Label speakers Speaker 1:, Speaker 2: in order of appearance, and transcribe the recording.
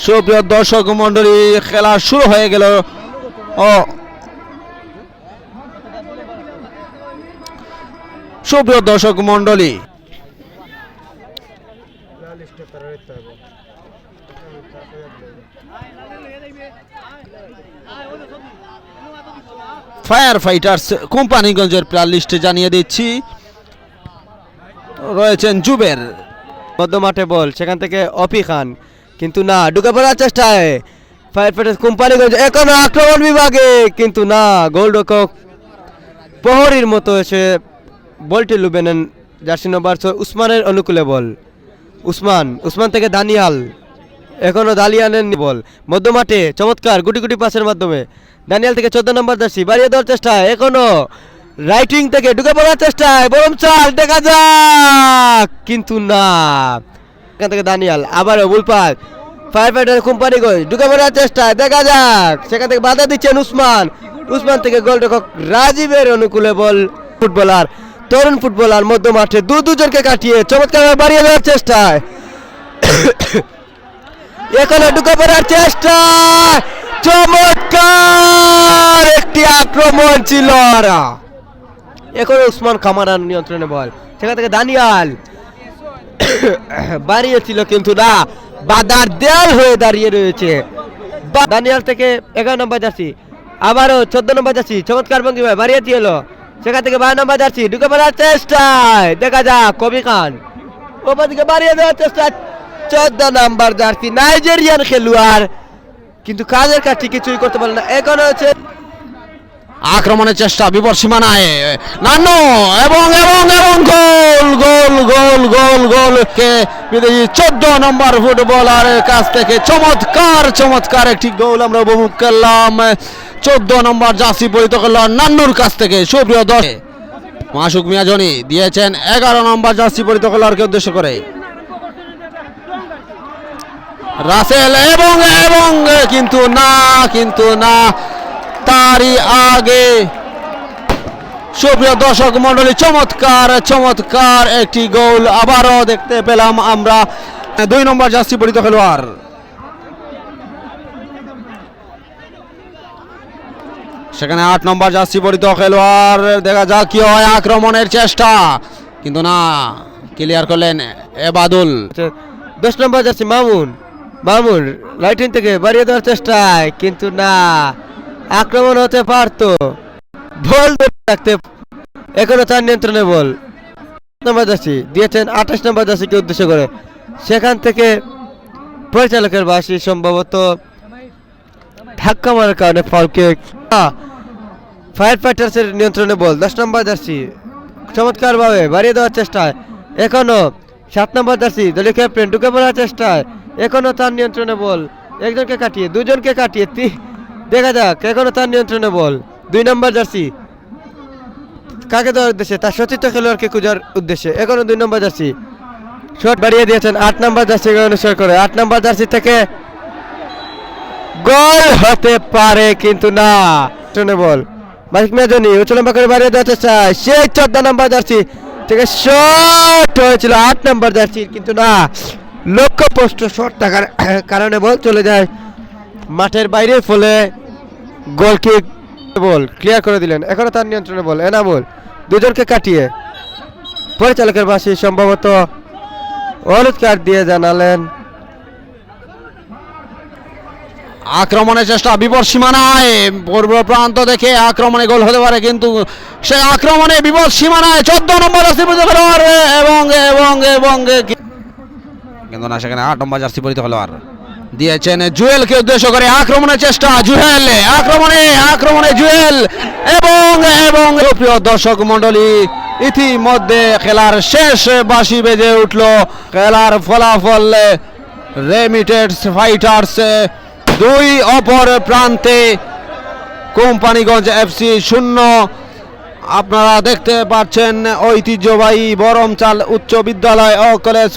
Speaker 1: সুপ্রিয় দর্শক মন্ডলী, খেলা শুরু হয়ে গেল। সুপ্রিয় দর্শক মন্ডলী, ফায়ার ফাইটার্স কোম্পানিগঞ্জের প্লেয়ার লিস্টে জানিয়ে দিচ্ছি। রয়েছেন জুবের,
Speaker 2: মধ্য মাঠে বল, সেখান থেকে অপি খান, কিন্তু না, ঢুকে পড়ার চেষ্টায় ফায়ার ফাইটার্স কোম্পানিগঞ্জ এখনো আক্রমণ বিভাগে, কিন্তু না, গোলরক্ষক প্রহরীর মতো এসে বলটি লুবে নেন। জার্সি নম্বর 6 উসমানের অনুকূলে বল, উসমান থেকে দানিয়াল, এখনো দালিয়ানের বল মধ্য মাঠে, চমৎকার গুটি গুটি পাসের মাধ্যমে দানিয়াল থেকে 14 নম্বর জার্সি বাড়িয়ে দেওয়ার চেষ্টায়, এখনো রাইটিং থেকে ঢুকে পড়ার চেষ্টায়, বরং চাল দেখা যাক, কিন্তু না, এখান থেকে দানিয়াল আবারও ভুল পাস। ফায়ার ফাইটার কোম্পানিগঞ্জ ঢুকে পড়ার চেষ্টায়, দেখা যাক, সেখান থেকে বাধা দিচ্ছেন উসমান থেকে গোলরক্ষক রাজীবের অনুকূলে বল। ফুটবলার, তরুণ ফুটবলার মধ্য মাঠে দুজনকে কাটিয়ে চমৎকার বাড়িয়ে দেওয়ার চেষ্টায়, এখানে ঢুকে পড়ার চেষ্টা, চমৎকার একটি আক্রমণ ছিল। এখন উসমান কামারার নিয়ন্ত্রণে বল, সেখান থেকে দানিয়াল বাড়িয়েছিল, কিন্তু না, বাদার দেয়াল হয়ে দাঁড়িয়ে রয়েছে। দানিয়াল থেকে 11 নম্বর জার্সি, আবারও 14 নম্বর জার্সি, চমৎকার ভঙ্গিমায় বাড়িয়েছিল, সেখান থেকে 12 নম্বর জার্সি ঢুকে পড়ার চেষ্টায়, দেখা যাক, কবি খান ওপর দিকে বাড়িয়ে দেওয়ার চেষ্টা, 14 নম্বর জার্সি নাইজেরিয়ান খেলোয়াড়, কিন্তু কাজের কাজটি কিছুই করতে পারল না। এখন হচ্ছে
Speaker 1: আক্রমণের চেষ্টা বিপদ সীমানায়, নান্নু এবং এবং এবং গোল গোল গোল গোল গোল কে বিদেশি 14 নম্বর ফুটবলারের কাছ থেকে চমৎকার একটি গোল আমরা উপভোগ করলাম। 14 নম্বর জার্সি পরিহিত করলাম নান্নুর কাছ থেকে। সুপ্রিয় দর্শক, মাসুক মিয়াজনি দিয়েছেন 11 নম্বর জার্সি পরিহিত খেলোয়াড়কে উদ্দেশ্য করে, রাসেল এবং এবং কিন্তু না তারই আগে। সুপ্রিয় দর্শক মন্ডলী, চমৎকার একটি গোল আবারও দেখতে পেলাম আমরা 2 নম্বর জার্সি পরিহিত খেলোয়াড়। সেখানে 8 নম্বর জার্সি পরিহিত খেলোয়াড়, দেখা যাক কি হয়। আক্রমণের চেষ্টা, কিন্তু না, ক্লিয়ার করলেন এবাদুল।
Speaker 2: 10 নম্বর জার্সি মামুন লাইটিং থেকে বাড়িয়ে দেওয়ার চেষ্টায়, কিন্তু না, আক্রমণ হতে পারতো, বল রাখতে, এখনো তার নিয়ন্ত্রণে বল। নম্বর জার্সি দিয়েছেন 28 নম্বর জার্সিকে উদ্দেশ্য করে, সেখান থেকে পরিচালকের বাসি সম্ভবত ধাক্কা মারার কারণে ফাউলকে। ফায়ার ফাইটার্সের নিয়ন্ত্রণে বল, 10 নম্বর জার্সি চমৎকার ভাবে বাড়িয়ে দেওয়ার চেষ্টায়, এখনো 7 নম্বর জার্সি দলীয় ক্যাপ্টেন ঢুকে পড়ার চেষ্টায়, এখনো তার নিয়ন্ত্রণে বল, একজনকে কাটিয়ে দুজনকে কাটিয়ে দেখা যাক, এখনো তার নিয়ন্ত্রণে বল। 2 নম্বর জার্সি কাকে দেওয়ার উদ্দেশ্যে, তার সতীর্থ খেলোয়াড়কে খোঁজার উদ্দেশ্যে, এখনো 2 নম্বর জার্সি শট বাড়িয়ে দিয়েছেন 8 নম্বর জার্সি অনুসরণ করে। 8 নম্বর জার্সি থেকে গোল হতে পারে, কিন্তু না, বল মাসুক মিয়াজনি উচ্চলম্বা করে বাড়িয়ে দেওয়ার চেষ্টা, সেই 14 নম্বর জার্সি থেকে শট হয়েছিল 8 নম্বর জার্সি, কিন্তু না, লক্ষ্যভ্রষ্ট শট থাকার কারণে বল চলে যায় মাঠের বাইরে, ফলে গোল কিক, বল ক্লিয়ার করে দিলেন। এখনো তার নিয়ন্ত্রণে বল, এনামুল দুজনকে কাটিয়ে পরিচালকের বাসী সম্ভবত হলুদ কার্ড দিয়ে জানালেন।
Speaker 1: আক্রমণের চেষ্টা বিপদ সীমানায়, পূর্ব প্রান্ত দেখে আক্রমণে গোল হতে পারে, কিন্তু সে আক্রমণে বিপদ সীমানায় 14 নম্বর জার্সি পরিহিত খেলোয়াড় এবং কিন্তু না, সেখানে 8 নম্বর জার্সি পরিহিত খেলোয়াড় দিয়েছেন জুয়েলকে উদ্দেশ্য করে। আক্রমণের চেষ্টা, আক্রমণে জুয়েল এবং প্রিয় দর্শক মন্ডলী, ইতিমধ্যে খেলার শেষ বাঁশি বেজে উঠল। খেলার ফলাফল রেমিটেডস ফাইটার্স 2, অপর প্রান্তে কোম্পানিগঞ্জ FC 0। আপনারা দেখতে পাচ্ছেন ঐতিহ্যবাহী বরমচাল উচ্চ বিদ্যালয় ও কলেজ